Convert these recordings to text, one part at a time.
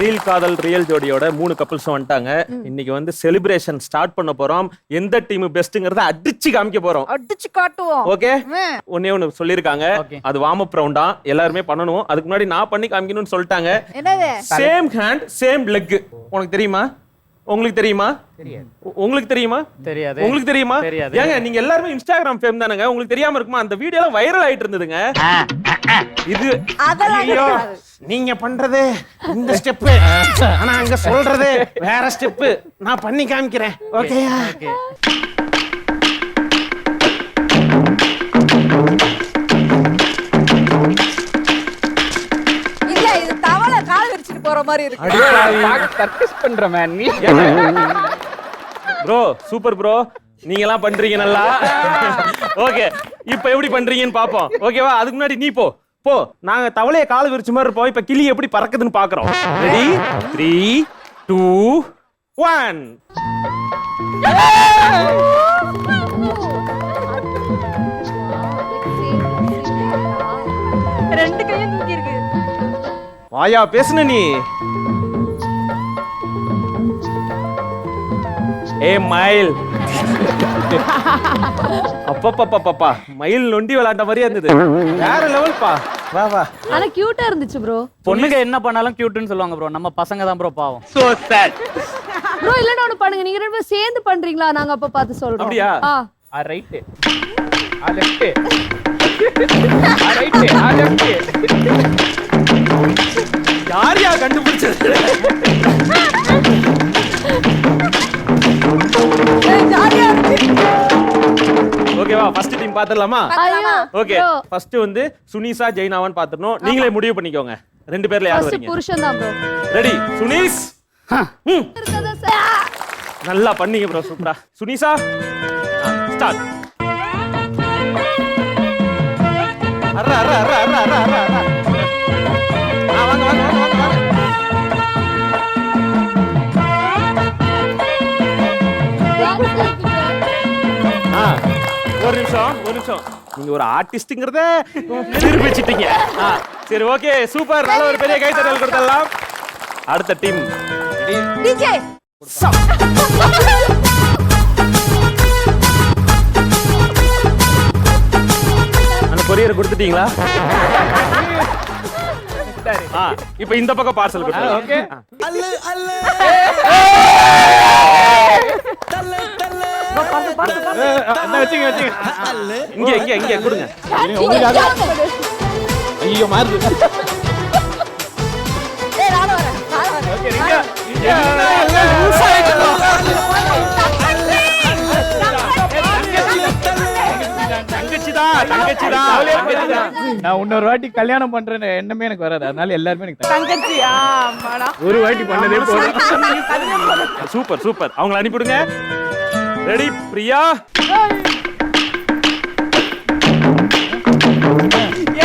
மயில் காதல் ரியல் ஜோடியோட 3 கப்பிள்ஸும் வந்துட்டாங்க. இன்னைக்கு வந்து செலிப்ரேஷன் ஸ்டார்ட் பண்ண போறோம். எந்த டீம் பெஸ்ட்ங்கறத அடிச்சு காமிக்க போறோம். அடிச்சு காட்டுவோம். ஓகே, ஒண்ணு சொல்லிருக்காங்க. அது வார்ம் அப் ரவுண்டா, எல்லாருமே பண்ணணும். அதுக்கு முன்னாடி நான் பண்ணி காமிக்கணும்னு சொல்லிட்டாங்க. என்னது? Same hand same leg. உனக்கு தெரியுமா? உங்களுக்கு தெரியுமா? உங்களுக்கு தெரியுமா? தெரியாது. உங்களுக்கு தெரியுமா? தெரியாது. ஏங்க நீங்க எல்லாரும் இன்ஸ்டாகிராம் ஃபேம் தானங்க, உங்களுக்கு தெரியாம இருக்குமா? அந்த வீடியோ எல்லாம் வைரல் ஆயிட்டு இருந்ததுங்க. இது ஐயோ, நீங்க பண்றது இந்த ஸ்டெப், ஆனா அங்க சொல்றது வேற ஸ்டெப். நான் பண்ணி காமிக்கிறேன். ஓகேயா? இல்ல, இது தவளை கால் விரிச்சிட்டு போற மாதிரி இருக்கு. சர்க்கஸ் பண்ற மேன் நீ. ப்ரோ சூப்பர் ப்ரோ, நீங்க எல்லாம் பண்றீங்க நல்லா. ஓகே, இப்போ எப்படி பண்றீங்கன்னு பாப்போம். ஓகேவா? அதுக்கு முன்னாடி நீ போ. நாங்க தவளைய கால் விரிச்ச மாதிரி இருப்போம். இப்ப கிளி எப்படி பறக்குதுன்னு பாக்குறோம். ரெடி? 3 2 1. ரெண்டு கையும் தூக்கி இருக்கு. வாயா பேசுன நீ. ஏ மயில். அப்பப்பப்பப்பா, மயில் நொண்டி விளையாண்ட மாதிரியே இருந்தது. வேற லெவல் பா. வா வா. ஆனா கியூட்டா இருந்துச்சு ப்ரோ. பொண்ணுங்க என்ன பண்ணாலும் கியூட்னு சொல்லுவாங்க ப்ரோ. நம்ம பசங்க தான் ப்ரோ பாவம். So sad. ப்ரோ இல்லனா ஒன்னு பண்ணுங்க, நீங்க ரெண்டு பேரும் சேர்ந்து பண்றீங்களா? நாங்க அப்ப பார்த்து சொல்றோம். அப்படியா? ஆ ரைட், ஆ லெஃப்ட், ஆ ரைட், ஆ லெஃப்ட். யாரையா கண்டுபிடிச்சது? ஓகேவா? ஃபர்ஸ்ட் டீம் பாத்துடலாமா? ஓகே, ஃபர்ஸ்ட் வந்து சுனிசா ஜெய்னாவான்னு பாத்துறணும். நீங்களே முடிவு பண்ணிக்கோங்க. ரெண்டு பேர்ல யார் வரீங்க? புருஷன் தான் ப்ரோ. ரெடி? சுனிஸ். நல்லா பண்ணீங்க ப்ரோ, சூப்பரா. சுனிசா ஸ்டார்ட். அரர அரர அரர அரர அரர அரர. வாங்க வாங்க வாங்க வாங்க வாங்க. ஒரு நிமிஷம். நீங்க ஒரு ஆர்டிஸ்ட்ங்கறத நிரூபிச்சிட்டீங்க. சரி ஓகே, சூப்பர். நல்ல ஒரு பெரிய கைத்தட்டல் கொடுத்தலாம். அடுத்த டீம் டிஜே. அந்த கொரியர் கொடுத்துட்டீங்களா? இப்போ இந்த பக்கம் பார்சல் கொடுங்க. ஓகே. அல்லு அல்லு. வச்சுங்க. இங்க கொடுங்க. ஐயோ மாறுது. ஏய் நானும் வரேன். ஓகே, இங்க தங்கச்சிதா. நான் இன்னொரு வாட்டி கல்யாணம் பண்றேன்னு எண்ணமே எனக்கு வராது. அதனால எல்லாரும் எனக்கு தங்கச்சி. ஆமாடா. ஒரு வாட்டி பண்ணதே போதும். சூப்பர். அவங்கள அனுப்பிடுங்க. ரெடி பிரியா?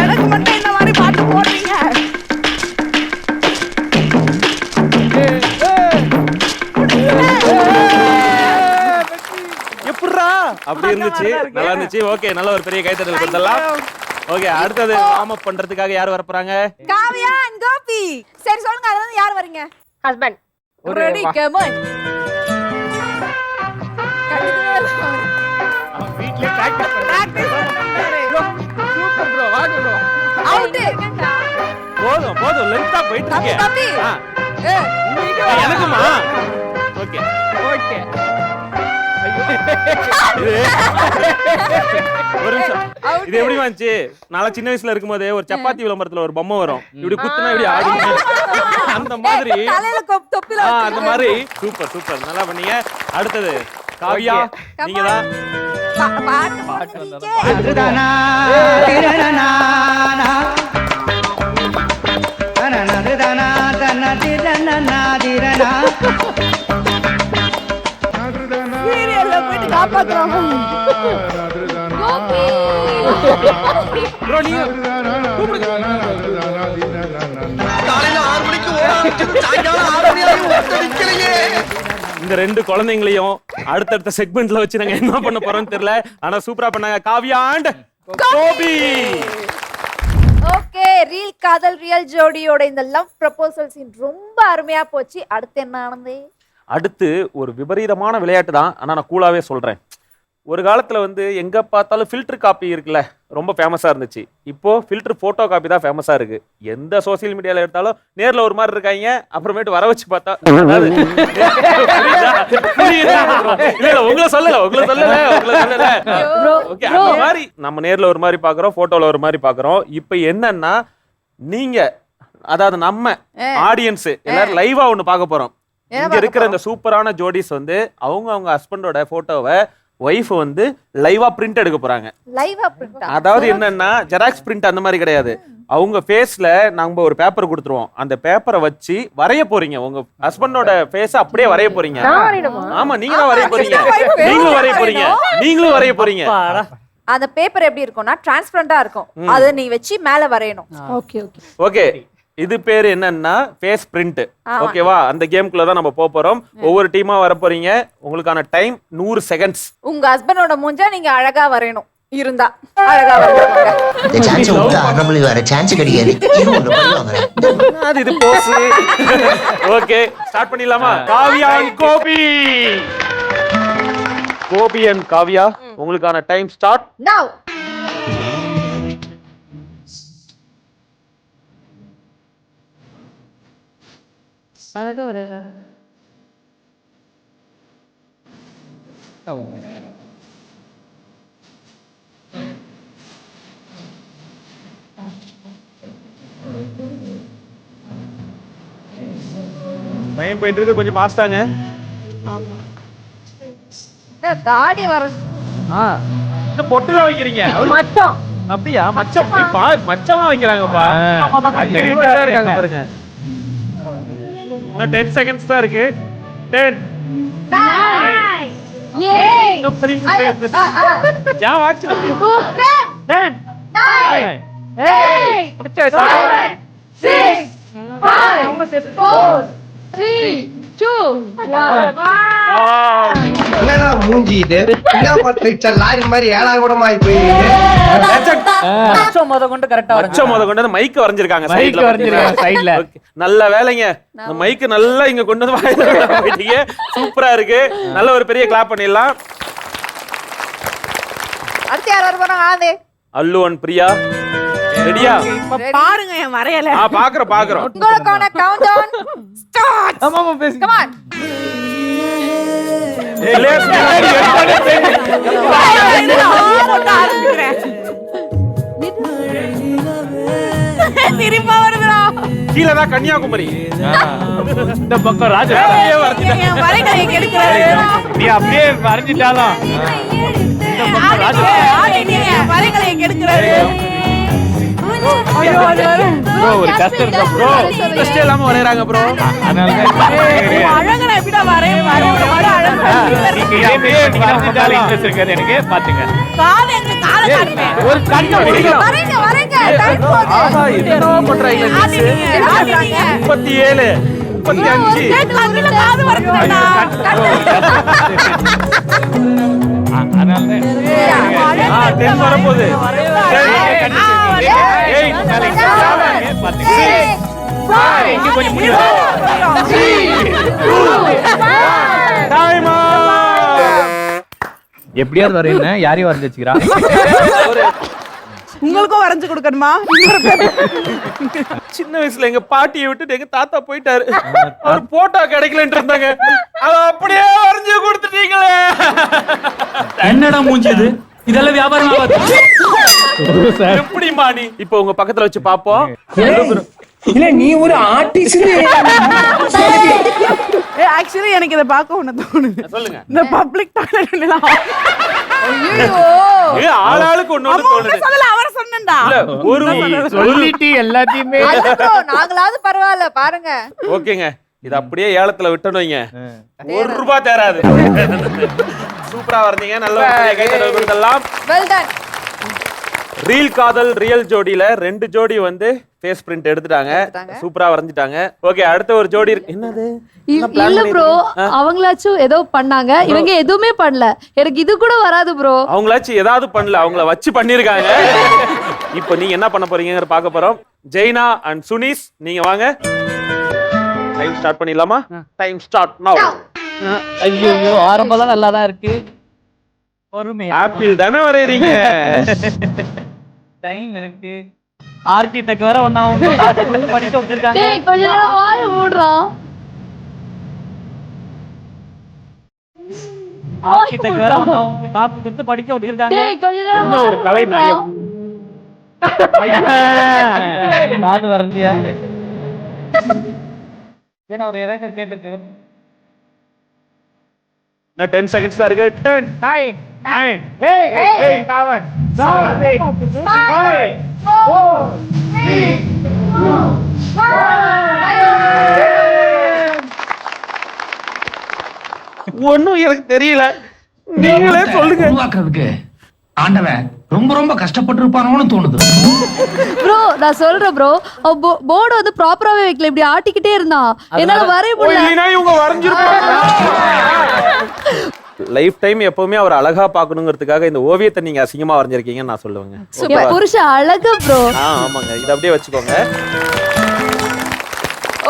எனக்கு மட்டும் இந்த மாதிரி பாட்டு போடுறீங்க. எப்படிரா? அப்படி இருந்துச்சு, நல்லா இருந்துச்சு. ஓகே, நல்ல ஒரு பெரிய கைத்தட்டல் கொடுத்தலாம். ஓகே, அடுத்தது வார்ம் அப் பண்றதுக்காக யார் வர போறாங்க? காவியா and கோபி. சரி சொல்லுங்க, அதுல இருந்து யார் வரீங்க? ஹஸ்பண்ட். Ready come on. அவன் வீட்லயே பிராக்டீஸ் பண்றாரு. சூப்பர் ப்ரோ, வாங்க ப்ரோ. அவுட். போதும் லென்த்தா போயிட்டு இருக்கே. தம்பி. எனக்குமா? ஓகே. ஒரு நிமிஷம். இது எப்படி வந்துச்சு? நான் சின்ன வயசுல இருக்கும்போது ஒரு சப்பாத்தி விளம்பரத்துல ஒரு பொம்மை வரும். இப்படி குத்துனா இப்படி ஆடும். அந்த மாதிரி. தலையில தொப்பில அந்த மாதிரி. சூப்பர். நல்லா பண்ணீங்க. அடுத்தது காவியா, நீங்க தான். பாட்டு அதுதானா திரணனா தனனதுதானா தனதிரணனா திரணா. சீரியல்ல போய் காப்பாத்துறாங்க. கோபி. ப்ரோ நீங்க காலையில 6 மணிக்கு ஓடிட்டு சாயங்காலம் 6 மணி வரைக்கும் ஒருத்தடிக்கலையே. இந்த ரெண்டு குழந்தைங்களையும் அடுத்தடுத்த செக்மெண்ட்ல வச்சு நாங்க என்ன பண்ண போறோம்னு தெரியல. ஆனா சூப்பரா பண்ணாங்க Kavya and Gopi. Okay reel காதல் ரியல் ஜோடியோட இந்த லவ் ப்ரொபோசல் சீன் ரொம்ப அருமையா போச்சு. அடுத்து என்ன ஆனது? அடுத்து ஒரு விபரீதமான விளையாட்டு தான், ஆனா நான் கூலாவே சொல்றேன். ஒரு காலத்துல வந்து எங்க பார்த்தாலும் ஃபில்டர் காப்பி இருக்குல்ல, ரொம்ப ஃபேமஸா இருந்துச்சு. இப்போ ஃபில்டர் போட்டோ காப்பி தான் ஃபேமஸா இருக்கு. எந்த சோசியல் மீடியால எடுத்தாலும் நேர்ல ஒரு மாதிரி இருக்காங்க, அப்புறமேட்டு வர வச்சு பார்த்தா அதாவது இல்ல உங்களை சொல்லல. ஓகே, அந்த மாதிரி நம்ம நேர்ல ஒரு மாதிரி பாக்குறோம், போட்டோல ஒரு மாதிரி பாக்குறோம். இப்போ என்னன்னா நீங்க அதாவது நம்ம ஆடியன்ஸ் எல்லாரும் லைவா ஒண்ணு பார்க்க போறோம். இங்க இருக்கிற இந்த சூப்பரான ஜோடிஸ் வந்து அவங்க ஹஸ்பண்டோட போட்டோவை ஒய்ஃப் வந்து லைவா பிரிண்ட் எடுக்க போறாங்க. லைவா பிரிண்ட், அதாவது என்னன்னா ஜெராக்ஸ் பிரிண்ட் அந்த மாதிரி கிடையாது. அவங்க ஃபேஸ்ல நாங்க ஒரு பேப்பர் கொடுத்துருவோம். அந்த பேப்பரை வச்சு வரைய போறீங்க. உங்க ஹஸ்பண்டோட ஃபேஸ் அப்படியே வரைய போறீங்க. ஆமா, நீங்க தான் வரைய போறீங்க. நீங்களும் வரைய போறீங்க. அந்த பேப்பர் எப்படி இருக்கும்னா டிரான்ஸ்பரண்டா இருக்கும். அதை நீ வச்சு மேல வரையணும். ஓகே, இது பேரு என்னன்னா ஃபேஸ் பிரிண்ட். ஓகேவா? அந்த கேம்குள்ள தான் நம்ம போறோம். ஒவ்வொரு டீமா வர போறீங்க. உங்களுக்கான டைம் 100 செகண்ட்ஸ். உங்க ஹஸ்பண்டோட மூஞ்ச நீங்க அழகா வரையணும். இருந்தா அழகா வரையணும். இந்த சான்ஸ் விட்டா நம்மளுக்கு வேற சான்ஸ் கிடைக்காது. இது ஒண்ணு பண்ணுவாங்க. இது போஸ். ஓகே, ஸ்டார்ட் பண்ணிடலாமா? காவியா and கோபி and காவியா, உங்களுக்கான டைம் ஸ்டார்ட் நவ. அழகா ஒரு டைம் போயிட்டு இருக்கு, கொஞ்சம் ஃபாஸ்டாங்க. தாடி வர இந்த பொட்டுல வைக்கிறீங்க. மச்சம் அப்படியா? மச்சம் மச்சமா வைக்கிறாங்கப்பா. இருக்காங்க பாருங்க. 10 செகண்ட்ஸ் தான் இருக்கு. 10 என்னடா மூஞ்சி இது? லாரி மாதிரி 7 கூடமா போயிருக்கு. முத கொண்டு கரெக்டா கொண்டு மைக்க வரைஞ்சிருக்காங்க சைடுல. நல்ல வேலைங்க. இந்த மைக்கு நல்லா இங்க கொண்டு வந்து போயிட்டீங்க. சூப்பரா இருக்கு. நல்ல ஒரு பெரிய கிளாப் பண்ணிடலாம். அடுத்து யார் வர போறாங்க? ஆதே அல்லு and பிரியா ரெடியா? பாருங்க என் வரையல. பாக்குறோம். உங்களுக்கான கவுண்ட் டவுன் ஸ்டார்ட். ஆமா பேசு. Come on. சிரிப்பா வருதுடா. கீழே தான் கன்னியாகுமரி, இந்த பக்கம் ராஜா. என் வரைகளை கெடுக்கிறாரு. நீ அப்படியே வரைஞ்சிட்டாலும் வரைகளை கெடுக்கிறாரு. ஒரு கஷ்டம் இருக்கா ப்ரோ? கஷ்டம் இல்லாம வரையறாங்க ப்ரோ. அழகா எப்படிடா வரைய இன்ட்ரெஸ்ட் இருக்காது எனக்கு. பாத்துங்க, ஒரு கண்ணை வரைங்க வரைங்க. டைம் போகுது. ஆஹா, என்னடா பண்றாங்க? 37 35 கேட்கல காது வரைக்கும்டா. அதனால 10 வரப்போகுது. 8 எப்படியாவது வரையின யாரையும் வரைஞ்சு வச்சுக்கிறா. உங்களுக்கும் வரைஞ்சு கொடுக்கணுமா? சின்ன வயசுல எங்க பாட்டியை விட்டுட்டு எங்க தாத்தா போயிட்டாரு. அவர் போட்டோ கிடைக்கலன்னு இருந்தாங்க. அத அப்படியே வரைஞ்சு கொடுத்துட்டீங்களே. என்னடா மூஞ்சிது? இதெல்லாம் வியாபாரம் ஆகாது. எப்படி மாணி? இப்போ உங்க பக்கத்துல வச்சு பாப்போம். இல்ல நீ ஒரு ஆர்டிஸ்ட். ஆக்சுவலி எனக்கு இதை பார்க்க ஒண்ணு தோணுது. சொல்லுங்க. இந்த பப்ளிக் டாய்லெட் ஆளாளுக்கு ஒண்ணு தோணுது. சொல்லல, அவரை சொன்னேன்டா. ஒரு சொல்லிட்டு எல்லாத்தையுமே நாங்களாவது பரவாயில்ல பாருங்க. ஓகேங்க, இது அப்படியே ஏலத்துல விட்டணும் வைங்க, ₹1 தேராது. சூப்பரா வர்றீங்க. நல்ல கைத்தட்டல் கொடுக்கலாம். Well done. ரீல் காதல் ரியல் ஜோடியில 2 ஜோடி வந்து ஃபேஸ் பிரிண்ட் எடுத்துட்டாங்க. சூப்பரா வரைஞ்சிட்டாங்க. ஓகே, அடுத்த ஒரு ஜோடி இருக்கு. என்னது? இல்ல ப்ரோ, அவங்களாச்சும் ஏதோ பண்ணாங்க, இவங்க எதுவுமே பண்ணல. எனக்கு இது கூட வராது ப்ரோ. அவங்களாச்சும் ஏதாவது பண்ணல, அவங்கள வச்சு பண்ணிருக்காங்க. இப்போ நீங்க என்ன பண்ண போறீங்கங்கற பார்க்க போறோம். ஜெய்னா அண்ட் சுனிஸ் நீங்க வாங்க. டைம் ஸ்டார்ட் பண்ணிடலாமா? டைம் ஸ்டார்ட் நவ. ஐயோ ஆரம்பம் தான் நல்லா தான் இருக்கு. பொறுமையா ஆப்பிள் தானே வரையறீங்க. டைம் இருக்கு. ஆர்கிடெக்ட் வேற ஒண்ணா படிக்க வச்சிருக்காங்க. டேய் கொஞ்ச நேரம் வாய மூடுறான். ஆர்கிடெக்ட் வேற ஒண்ணா காப்பி எடுத்து படிக்க வச்சிருக்காங்க. டேய் கொஞ்ச நேரம் ஒரு கலை நாயம். நான் வரலையா? ஏன்னா ஒரு இறக்க கேட்டுக்கு. நான் 10 செகண்ட்ஸ் தான் இருக்கு. 10 9 9 ஏய் ஏய் காவன் 7 8 4 3 ஒண்ணும் எனக்கு தெரியல. நீங்களே சொல்லுங்க. உருவாக்குறதுக்கு ஆண்டவன் ரொம்ப ரொம்ப கஷ்டப்பட்டு இருப்பானோன்னு தோணுது. ப்ரோ நான் சொல்றேன் ப்ரோ போர்டு வந்து ப்ராப்பராவே வைக்கல, இப்படி ஆட்டிக்கிட்டே இருந்தான், என்னால வரைய முடியல. இல்லனா இவங்க வரைஞ்சிருப்பாங்க. லைஃப் டைம் எப்பவுமே அவர் அழகா பார்க்கணுங்கிறதுக்காக இந்த ஓவியத்தை நீங்க அசிங்கமா வரைஞ்சிருக்கீங்கன்னு நான் சொல்லுவேங்க. என் புருஷன் அழகு ப்ரோ. ஆமாங்க, இத அப்படியே வச்சுக்கோங்க.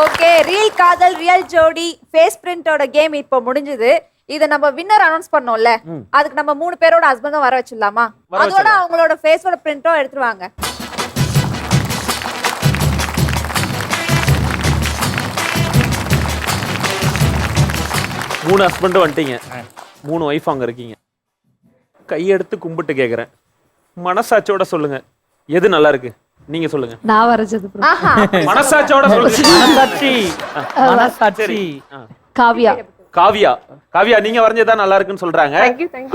ஓகே, ரியல் காதல் ரியல் ஜோடி ஃபேஸ் பிரிண்டோட கேம் இப்போ முடிஞ்சது. இத நம்ம வின்னர் அனௌன்ஸ் பண்ணோம்ல, அதுக்கு நம்ம 3 பேரோட ஹஸ்பண்டும் வர வச்சிடலாமா? அதோட அவங்களோட ஃபேஸோட பிரிண்டும் எடுத்துருவாங்க. மூணு ஹஸ்பண்டும் வந்துட்டீங்க, 3 ஒய்ஃப் அங்க இருக்கீங்க. கையெடுத்து கும்பிட்டு கேக்குறேன், மனசாட்சியோட சொல்லுங்க எது நல்லா இருக்கு. நீங்க சொல்லுங்க. நான் வரைஞ்சது ப்ரோ. ஆஹா, மனசாட்சியோட சொல்லுங்க. மனசாட்சி மனசாட்சி. காவியா. காவியா, காவியா நீங்க வரைஞ்சதா நல்லா இருக்குன்னு சொல்றாங்க.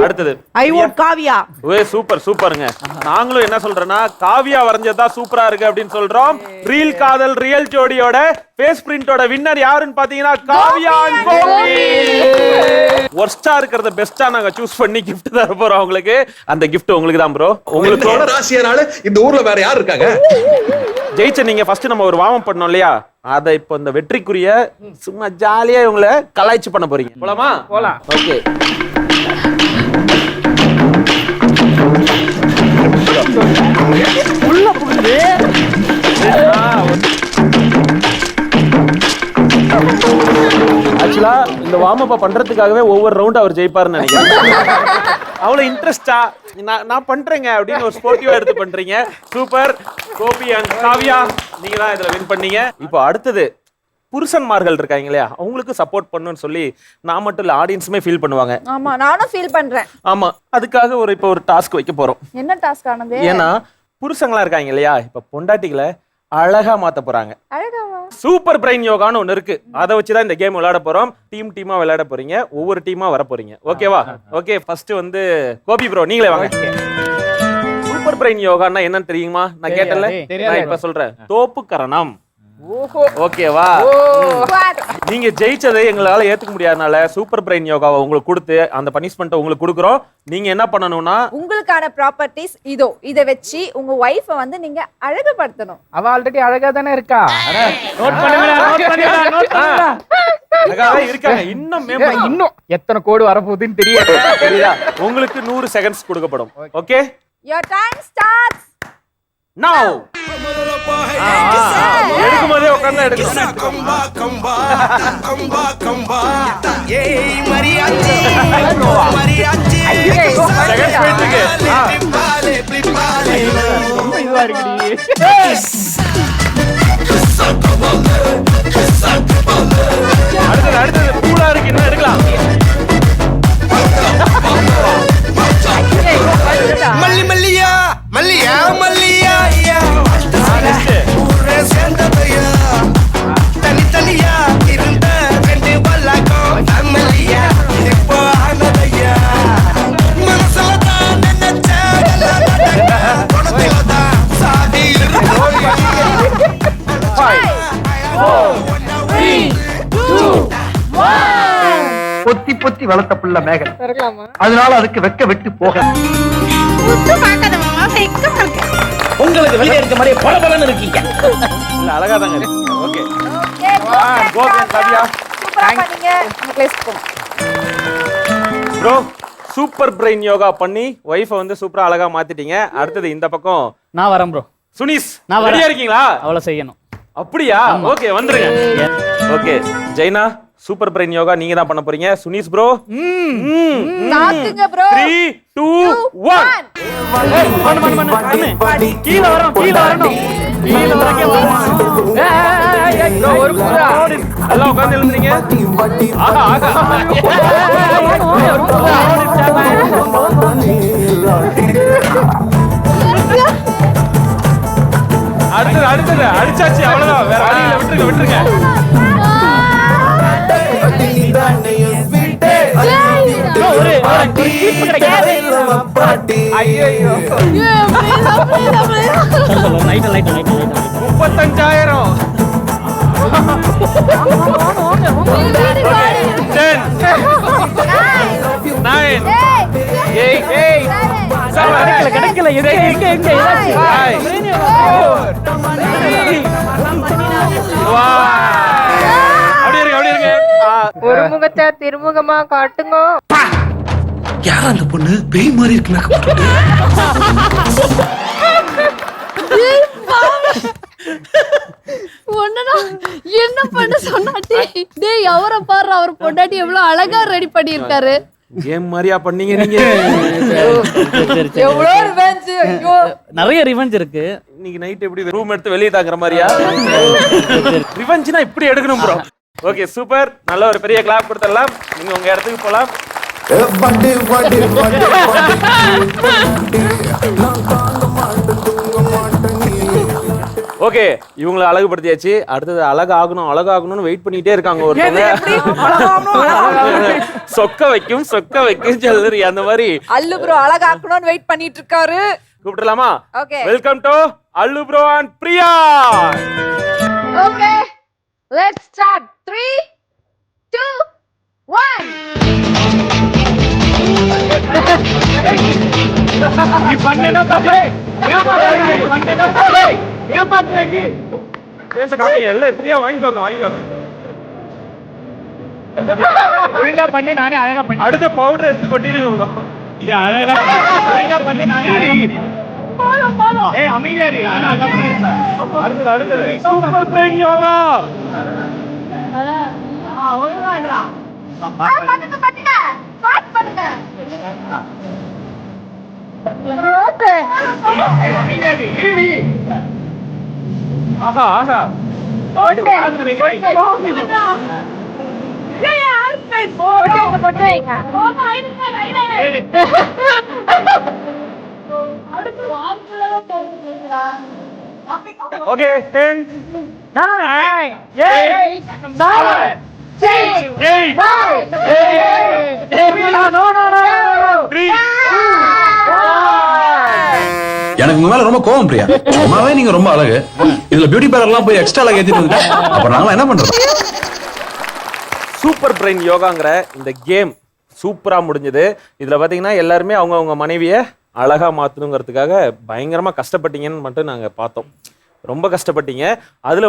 அடுத்தது I want Kavya. Oh super சூப்பருங்க. நாங்களும் என்ன சொல்றேன்னா காவியா வரைஞ்சதா சூப்பரா இருக்கு அப்படின்னு சொல்றோம். ரியல் காதல் ரியல் ஜோடியோட ஃபேஸ் பிரிண்டோட வின்னர் யாருன்னு பாத்தீங்கன்னா காவியா அண்ட் கோபி. வொர்ஸ்டா இருக்கிறத பெஸ்டா நாங்க சூஸ் பண்ணி gift தர போறோம் உங்களுக்கு. அந்த gift உங்களுக்கு தான் ப்ரோ. உங்களுக்கு ராசியனால இந்த ஊர்ல வேற யார் இருக்காங்க? ஜெயிச்ச நீங்க ஃபர்ஸ்ட் நம்ம ஒரு வார்ம் பண்ணோம் இல்லையா, அத இப்போ இந்த வெற்றிக்குரிய சும்மா ஜாலியா இவங்களை கலாய்ச்சி பண்ண போறீங்க. போலாமா? போலாம். ஓகே. உள்ள புகுந்து ஆக்சுவலா இந்த வார்ம் அப் பண்றதுக்காகவே ஒவ்வொரு ரவுண்ட் அவர் ஜெயிப்பாருன்னு நினைக்கிறேன். அவ்வளவு இன்ட்ரெஸ்டா நான் பண்றேங்க அப்படின்னு ஒரு ஸ்போர்ட்டிவா எடுத்து பண்றீங்க. சூப்பர். கோபி அண்ட் காவியா நீங்க தான் இதுல வின் பண்ணீங்க. இப்போ அடுத்தது புருஷன்மார்கள் இருக்காங்க இல்லையா, அவங்களுக்கு சப்போர்ட் பண்ணணும்னு சொல்லி நான் மட்டும் இல்ல ஆடியன்ஸுமே ஃபீல் பண்ணுவாங்க. ஆமா நானும் ஃபீல் பண்றேன். ஆமா, அதுக்காக இப்போ ஒரு டாஸ்க் வைக்க போறோம். என்ன டாஸ்க் ஆனது? ஏன்னா புருஷங்களா இருக்காங்க இல்லையா, இப்ப பொண்டாட்டிகளை அழகா மாத்த போறாங்க. அழகாவா? சூப்பர் பிரெயின் யோகான்னு ஒண்ணு இருக்கு, அதை வச்சுதான் இந்த கேம் விளையாட போறோம். டீமா விளையாட போறீங்க, ஒவ்வொரு டீமா வர போறீங்க. ஓகேவா? ஓகே, ஃபர்ஸ்ட் வந்து கோபி ப்ரோ நீங்களே வாங்க. சூப்பர் பிரெயின் யோகான்னா என்னன்னு தெரியுமா? நான் கேட்டல, நான் இப்ப சொல்றேன். தோப்பு கரணம். ஓகேவா? நீங்க ஜெயிச்சதை எங்களால ஏத்துக்க முடியாதனால சூப்பர் பிரெயின் யோகாவை உங்களுக்கு கொடுத்து அந்த பனிஷ்மெண்ட்டை உங்களுக்கு கொடுக்குறோம். நீங்க என்ன பண்ணணும்னா உங்களுக்கான ப்ராப்பர்ட்டிஸ் இதோ, இத வச்சு உங்க வைஃபை வந்து நீங்க அழகுபடுத்தணும். அவ ஆல்ரெடி அழகா தானே இருக்கா. நோட் பண்ணுங்க, நோட் பண்ணுங்க, நோட் பண்ணுங்க. அழகாவே இருக்காங்க. இன்னும் எத்தனை கோடு வரப்போகுதுன்னு தெரியாது. தெரியுதா? உங்களுக்கு 100 செகண்ட்ஸ் கொடுக்கப்படும். Okay, Your time starts now. எடுக்கும்போதே உட்கார்ந்து எடுக்கணும். செகண்ட்ஸ் போயிட்டு இருக்கு. இதுவா இருக்குடி. அடுத்தது பூலா இருக்கு, இன்னும் எடுக்கலாம். மல்லி மல்லியா மல்லியா மல்லியா ஊரே சேர்ந்ததையா தனி தனியா இருந்த ரெண்டு வல்லகம் ஃபேமிலியா இப்போ ஆனதையா மனசுல தான் நினைச்ச குணத்துல தான் சாதி பொத்தி பொத்தி வளர்த்த புள்ள மேகன், அதனால அதுக்கு வெக்க வெட்டு போக. உங்களுக்கு வெளியே இருக்க மாதிரி பளபளன்னு இருக்கீங்க. இல்ல அழகா தாங்க இருக்கு. Okay, Okay, Gopi and Kavya சூப்பரா பண்ணீங்க. உங்க பிளேஸ்க்கு போங்க. ப்ரோ, சூப்பர் பிரெயின் யோகா பண்ணி வைஃபை வந்து சூப்பரா அழகா மாத்திட்டீங்க. அடுத்தது இந்த பக்கம் நான் வரேன் ப்ரோ. சுனிஸ் நான் வரேன். ரெடியா இருக்கீங்களா? அவ்வளவு செய்யணும். அப்படியா? ஓகே வந்துருங்க. Okay Jayna super brain yoga நீங்க தான் பண்ண போறீங்க. சுனிஸ் ப்ரோ தாக்குங்க ப்ரோ. 3 2 1 கீழ வரணும். கீழ வரக்கே வரணும். ஒரு புறா. எல்லாம் உட்கார்ந்து எழுந்துறீங்க. ஆகா ஆகா. அடுத்தது அடிச்சாச்சு அவ்வளவுதான். வேற வழி இல்ல. விட்டுருங்க. ஐயோ 35,000 10 9 8 கிடைக்கல. எங்க அப்படி இருங்க. ஒரு முகத்தை திருமுகமா காட்டுங்க. யார் அந்த பொண்ணு பேய் மாதிரி இருக்கு மேக்கப் ஒண்ணுனா என்ன பண்ண சொன்னாட்டி டேய் அவரை பாரு, அவர் பொண்டாட்டி எவ்வளவு அழகா ரெடி பண்ணியிருக்காரு. கேம் மாதிரியா பண்ணீங்க நீங்க? எவ்வளவு ரிவெஞ்ச். ஐயோ நிறைய ரிவெஞ்ச் இருக்கு. இன்னைக்கு நைட் எப்படி ரூம் எடுத்து வெளியே தாக்குற மாதிரியா? ரிவெஞ்ச்னா இப்படி எடுக்கணும் ப்ரோ. Okay super. நல்ல ஒரு பெரிய கிளாப் கொடுத்துடலாம். நீங்க உங்க இடத்துக்கு போலாம். ஓகே இவங்களை அழகுபடுத்தியாச்சு. அடுத்தது அழகாகணும்னு வெயிட் பண்ணிட்டே இருக்காங்க ஒருத்தவங்க. சொக்க வைக்கும் சொல்லி அந்த மாதிரி அல்லு ப்ரோ அழகாக்கணும்னு வெயிட் பண்ணிட்டு இருக்காரு. கூப்பிடலாமா? Okay welcome to Allu bro and Priya. Okay let's start. 3 2 1 நீ பண்ணேனா தப்பே. பேச காமிங்க. எல்லாம் பிரியா வாங்கிக்கோங்க. ஒழுங்கா பண்ணி நானே அழகா பண்ணி. அடுத்த பவுடர் எடுத்து கொட்டிடுங்க. இது அழகா ஒழுங்கா பண்ணி நானே அழகா. ஏய் அமைதியா இரு. அடுத்தது சூப்பர் பிரெயின் யோகா. ஒழுங்கா இருடா. பண்ணுங்க ஸ்டார்ட் பண்ணுங்க. அமைதியா இரு. ஆஹா ஆஹா. ஓகே 10 9 எனக்கு உங்க மேல ரொம்ப கோவம் பிரியா. சும்மாவே நீங்க ரொம்ப அழகு. இதுல பியூட்டி பார்லர் எல்லாம் போய் எக்ஸ்ட்ரா அழகு ஏத்திட்டு வந்துட்டேன். அப்ப நாங்க என்ன பண்றது? சூப்பர் பிரெயின் யோகாங்கிற இந்த கேம் சூப்பரா முடிஞ்சது. இதுல பாத்தீங்கன்னா எல்லாருமே அவங்க மனைவியை அழகா மாத்தணுங்கிறதுக்காக பயங்கரமா கஷ்டப்பட்டீங்கன்னு மட்டும் நாங்க பார்த்தோம். ரொம்ப கஷ்டப்பட்டீங்க. அதுல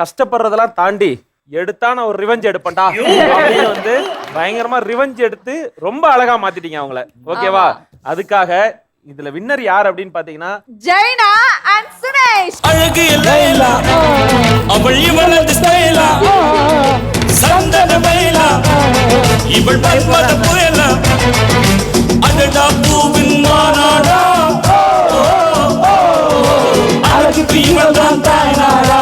கஷ்டப்படுறதெல்லாம் தாண்டி எடுத்தான ஒரு ரிவெஞ்ச் எடுப்பேன்டா அப்படின்னு பயங்கரமா ரிவெஞ்ச் எடுத்து ரொம்ப அழகா மாத்திட்டீங்க அவங்கள. ஓகேவா? அதுக்காக இதுல வின்னர் யார் அப்படின்னு பாத்தீங்கன்னா ஜெய்னா அண்ட் சுனேஷ். அழகு எல்லையிலா அவள் இவளது ஸ்டைலா சந்தன மயிலா இவள் பற்பத புயலா அடடா பூவின் மாநாடா அழகுக்கு இவள் தான் தாய்நாடா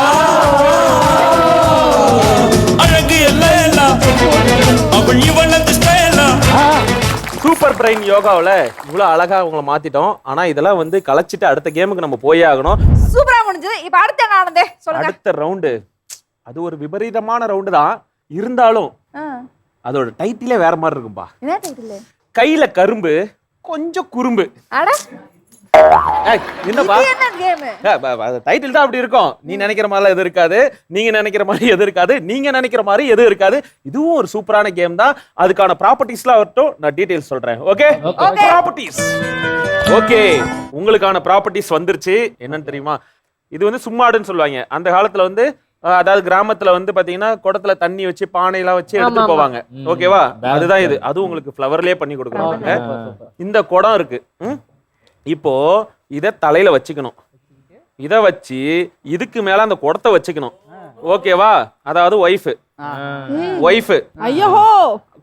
அழகு எல்லையிலா அவள் இவளது ஸ்டைலா. சூப்பர் பிரெயின் யோகாவில் இவ்வளோ அழகா உங்களை மாத்திட்டோம். ஆனா இதெல்லாம் கலைச்சிட்டு அடுத்த கேமுக்கு நம்ம போயே ஆகணும். சூப்பரா முடிஞ்சது. இப்போ அடுத்து என்ன நடந்தே சொல்லுங்க. அடுத்த ரவுண்டு அது ஒரு விபரீதமான ரவுண்டு தான். இருந்தாலும் அதோட டைட்டிலே வேற மாதிரி இருக்கும்பா. என்ன டைட்டில்? கையில கரும்பு கொஞ்சம் குறும்பு. அட என்னப்பா என்ன கேம்? டைட்டில் தான் அப்படி இருக்கும். நீ நினைக்கிற மாதிரி எது இருக்காது, நீங்க நினைக்கிற மாதிரி எது இருக்காது, நீங்க நினைக்கிற மாதிரி எது இருக்காது. இதுவும் ஒரு சூப்பரான கேம் தான். அதுக்கான ப்ராப்பர்ட்டிஸ்லாம் வரட்டும், நான் டீடைல்ஸ் சொல்றேன். Okay properties. ஓகே உங்களுக்கான ப்ராப்பர்ட்டிஸ் வந்துருச்சு. என்னன்னு தெரியுமா? இது சும்மாடுன்னு சொல்லுவாங்க. அந்த காலத்துல அதாவது கிராமத்துல பாத்தீங்கன்னா குடத்துல தண்ணி வச்சு பானையெல்லாம் வச்சு எடுத்துட்டு போவாங்க. ஓகேவா? அதுதான் இது. அது உங்களுக்கு ஃப்ளவர்லயே பண்ணி கொடுக்குறாங்க. இந்த குடம் இருக்கு. இப்போ இத தலையில வச்சுக்கணும். இத வச்சு இதுக்கு மேல அந்த குடத்தை வச்சுக்கணும். ஓகேவா? அதாவது ஒய்ஃப் ஐயோ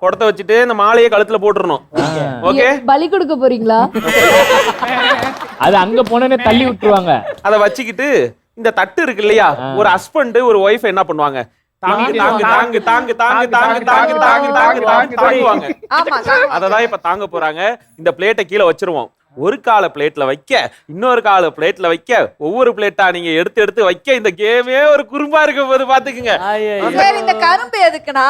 குடத்தை வச்சுட்டு இந்த மாலையை கழுத்துல போட்டுறணும். ஓகே, பலி கொடுக்க போறீங்களா? அது அங்க போனே தள்ளி விட்டுருவாங்க. அத வச்சுக்கிட்டு இந்த தட்டு இருக்கு இல்லையா, ஒரு ஹஸ்பண்ட் ஒரு ஒய்ஃப் என்ன பண்ணுவாங்க, தாங்குவாங்க. அததான் இப்ப தாங்க போறாங்க. இந்த பிளேட்டை கீழே வச்சிருவோம். ஒரு கால பிளேட்ல வைக்க, இன்னொரு கால பிளேட்ல வைக்க, ஒவ்வொரு பிளேட்டா நீங்க எடுத்து எடுத்து வைக்க, இந்த கேமே ஒரு குறும்பா இருக்க போது பாத்துக்குங்க. சரி, இந்த கரும்பு எதுக்குன்னா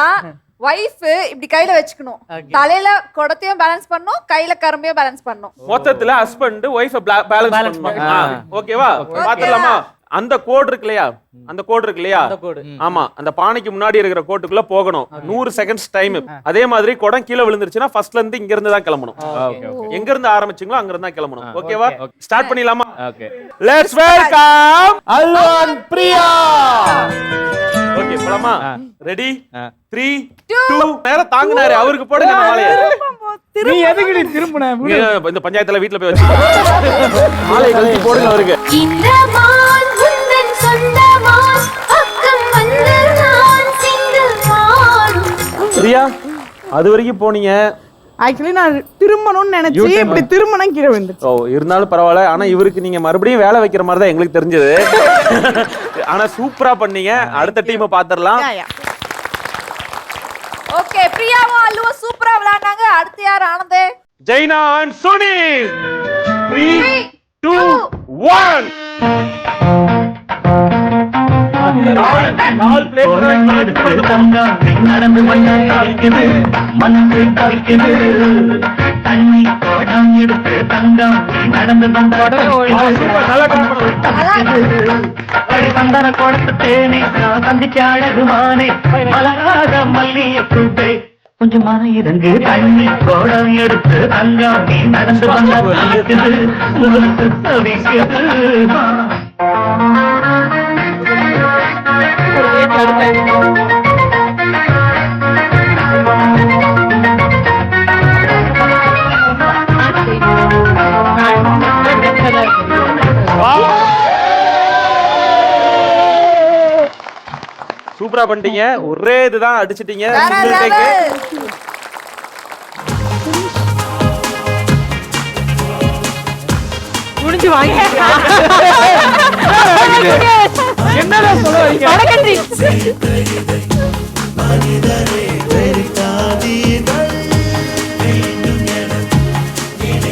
வைஃப் இப்படி கையில வச்சுக்கணும், தலையில குடத்தையும் பேலன்ஸ் பண்ணணும், கையில கரும்பையும் பேலன்ஸ் பண்ணணும். மொத்தத்துல ஹஸ்பண்ட் ஒய்ஃப் பேலன்ஸ் பண்ணணும். ஓகேவா? பாத்துடலாமா? அந்த கோடு இருக்கு இல்லையா, அந்த கோடு இருக்கு இல்லையா, ஆமா, அந்த பானைக்கு முன்னாடி இருக்கிற கோட்டுக்குள்ள போகணும். 100 செகண்ட்ஸ் டைம். அதே மாதிரி குடம் கீழே விழுந்துருச்சுன்னா ஃபர்ஸ்ட்ல இருந்து இங்க இருந்து தான் கிளம்பணும். எங்க இருந்து ஆரம்பிச்சீங்களோ அங்க இருந்து தான் கிளம்பணும். ஓகேவா? ஸ்டார்ட் பண்ணிடலாமா? லெட்ஸ் வெல்கம் அல்வான் பிரியா. ஓகே, போலாமா? ரெடி? 3 2 நேரா தாங்குனாரு, அவருக்கு போடுங்க மாலையை. நீ எதுக்கு திரும்புன? இந்த பஞ்சாயத்துல வீட்ல போய் வச்சு மாலையை கழட்டி போடுங்க அவருக்கு. பிரியா, அது வரைக்கும் போனீங்க. ஆக்சுவலி நான் திரும்பணும்னு நினைச்சு இப்படி திரும்பணும் கீழே விழுந்துச்சு. ஓ, இருந்தாலும் பரவாயில்ல. ஆனா இவருக்கு நீங்க மறுபடியும் வேலை வைக்கிற மாதிரி தான் எங்களுக்கு தெரிஞ்சது. ஆனா சூப்பரா பண்ணீங்க. அடுத்த டீமை பாத்துடலாம். ஓகே, பிரியாவும் அல்லுவும் சூப்பரா விளையாண்டாங்க. அடுத்து யார்? ஆனந்தே, ஜெய்னா அண்ட் சுனில். 3 2 1 நாலு பிளேட் நடந்து வந்தாக்குது, மனசு தவிக்குது, தண்ணி கோடம் எடுத்து தங்கம் நடந்து வந்தன கொடுத்து தேனே சந்திச்ச அழகுமானே மலராத மல்லிய கூட்டே கொஞ்சம் மன இறங்கு, தண்ணி கோடம் எடுத்து தங்கம் நீ நடந்து வந்தாக்குது, மனசு தவிக்குது. சூப்பரா பண்ணிட்டீங்க. ஒரே இதுதான் அடிச்சிட்டீங்க. முடிஞ்சு வாங்க. என்னடா சொல்ல வரீங்க?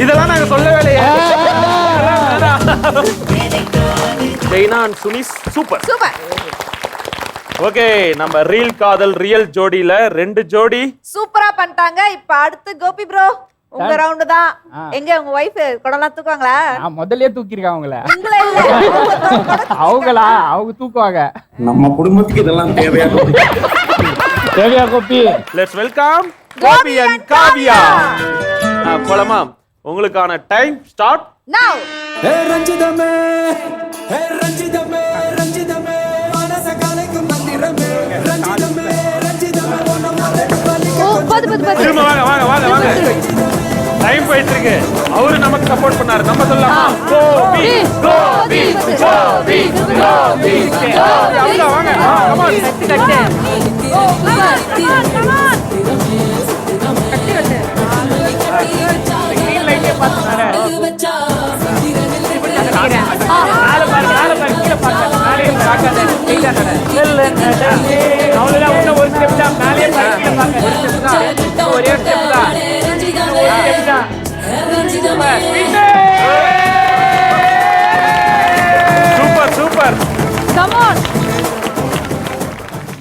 இதெல்லாம் நாங்க சொல்லவே இல்லையே. ஜெய்னா அண்ட் சுனிஸ் சூப்பர். ஓகே, நம்ம ரீல் காதல் ரியல் ஜோடியில 2 ஜோடி சூப்பரா பண்ணிட்டாங்க. இப்ப அடுத்து கோபி ப்ரோ, உங்க ரவுண்ட் தான். எங்க உங்க வைஃப் குடலாம் தூக்குவாங்களா? நான் முதல்லயே தூக்கிருக்கேன் அவங்கள. உங்களே இல்ல, அவங்களா? அவங்க தூக்குவாங்க. நம்ம குடும்பத்துக்கு இதெல்லாம் தேவையா? தேவையா Gopi? Let's welcome Gopi and Kavya. போலாமா? உங்களுக்கான டைம் ஸ்டார்ட் நவ. ரஞ்சிதமே ரஞ்சிதமே ரஞ்சிதமே மனச கலைக்கும் மந்திரமே ரஞ்சிதமே ரஞ்சிதமே திரும்ப வாங்க வாங்க வாங்க வாங்க. டைம் போயிட்டு இருக்கு. அவரு நமக்கு சப்போர்ட் பண்ணாரு. நம்ம சொல்லலாமா? கோபி கோபி கோபி கோபி. வாங்க வாங்க. Come on. கட்டி சூப்பர் சூப்பர். Come on.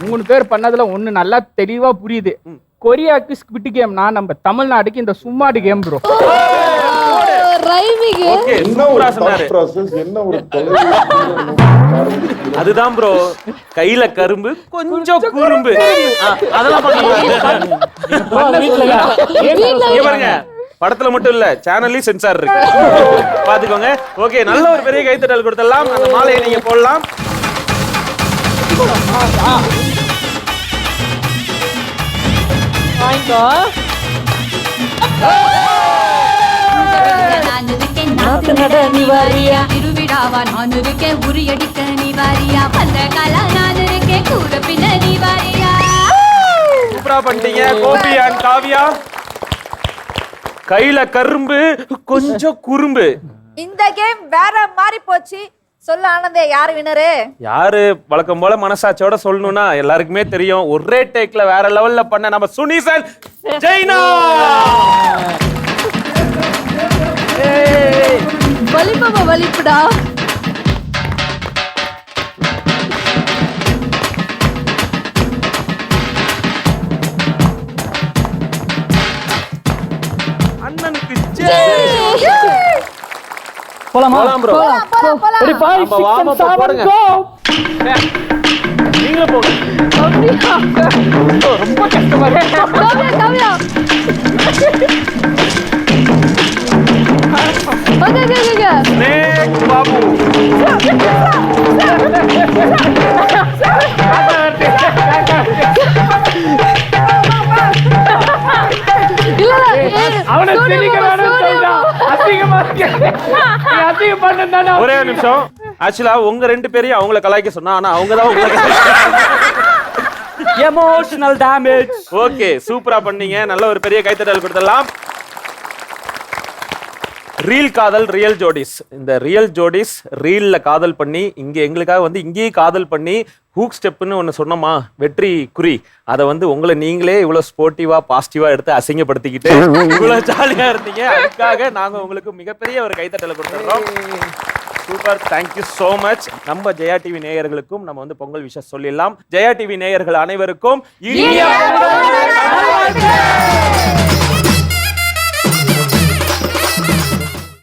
3 பேர் பண்ணதுல ஒண்ணு நல்லா தெளிவா புரியுது. கொரியாக்கு ஸ்குவிட் கேம்னா நம்ம தமிழ்நாட்டுக்கு இந்த சும்மாடு கேம் ப்ரோ. ரைமிங். ஓகே, சூப்பரா சொன்னாரு. அதுதான் ப்ரோ, கையில கரும்பு கொஞ்சம் குறும்பு. அதெல்லாம் பண்ணுவாங்க. படத்துல மட்டும் இல்ல, சேனல்லயும் சென்சார் இருக்கு, பாத்துக்கோங்க. ஓகே, நல்ல ஒரு பெரிய கைத்தட்டல் கொடுத்துடலாம். அந்த மாலையை நீங்க போடலாம். பார்த்து நட நீ வாரியா திருவிழாவா நான் இருக்கேன் உரியடிக்க நீ வாரியா பந்த காலா நான் இருக்கேன் கூட பின்ன நீ வாரியா சூப்பரா பண்ணிட்டீங்க கோபி அண்ட் காவியா. கையில கரும்பு கொஞ்சம் குறும்பு. இந்த கேம் வேற மாதிரி போச்சு. சொல்ல ஆனந்தே, யார் வினரு? யாரு வழக்கம் போல மனசாட்சியோட சொல்லணும்னா எல்லாருக்குமே தெரியும். ஒரே டேக்ல வேற லெவல்ல பண்ண நம்ம சுனிசன் ஜெய்னா. வலிப்பா வலிப்புடா. அண்ணனுக்கு போலாமா? போலாம் bro. Ready, 5, 6 and 7 go. நீங்க போங்க. ரொம்ப கஷ்டமா இருக்கு. Kavya Kavya okay Snake Babu. அவனை சிரிக்க வேணும்னு சொல்றா. அசிங்கமா இருக்கு. நீ அசிங்கம் பண்ணதானே. ஒரே ஒரு நிமிஷம். ஆக்சுவலா உங்க ரெண்டு பேரையும் அவங்கள கலாய்க்க சொன்னா, ஆனா அவங்க தான் உங்களை எமோஷனல் டேமேஜ். ஓகே, சூப்பரா பண்ணீங்க. நல்ல ஒரு பெரிய கைத்தட்டல் கொடுத்துடலாம். ரீல் காதல் ரியல் ஜோடிஸ். இந்த ரியல் ஜோடிஸ் ரீல்ல காதல் பண்ணி இங்க எங்களுக்காக வந்து இங்கேயே காதல் பண்ணி ஹூக் ஸ்டெப்னு ஒன்று சொன்னோமா, வெற்றி குறி. அதை வந்து உங்களை நீங்களே இவ்வளோ ஸ்போர்ட்டிவா பாசிட்டிவா எடுத்து அசிங்கப்படுத்திக்கிட்டு இவ்வளோ ஜாலியா இருந்தீங்க. அதுக்காக நாங்க உங்களுக்கு மிகப்பெரிய ஒரு கைத்தட்டலை கொடுத்துடுறோம். Super, thank you so much. நம்ம ஜெயா டிவி நேயர்களுக்கும் நம்ம வந்து பொங்கல் விஷயம் சொல்லிடலாம். ஜெயா டிவி நேயர்கள் அனைவருக்கும் இனிய பொங்கல் நல்வாழ்த்துக்கள்.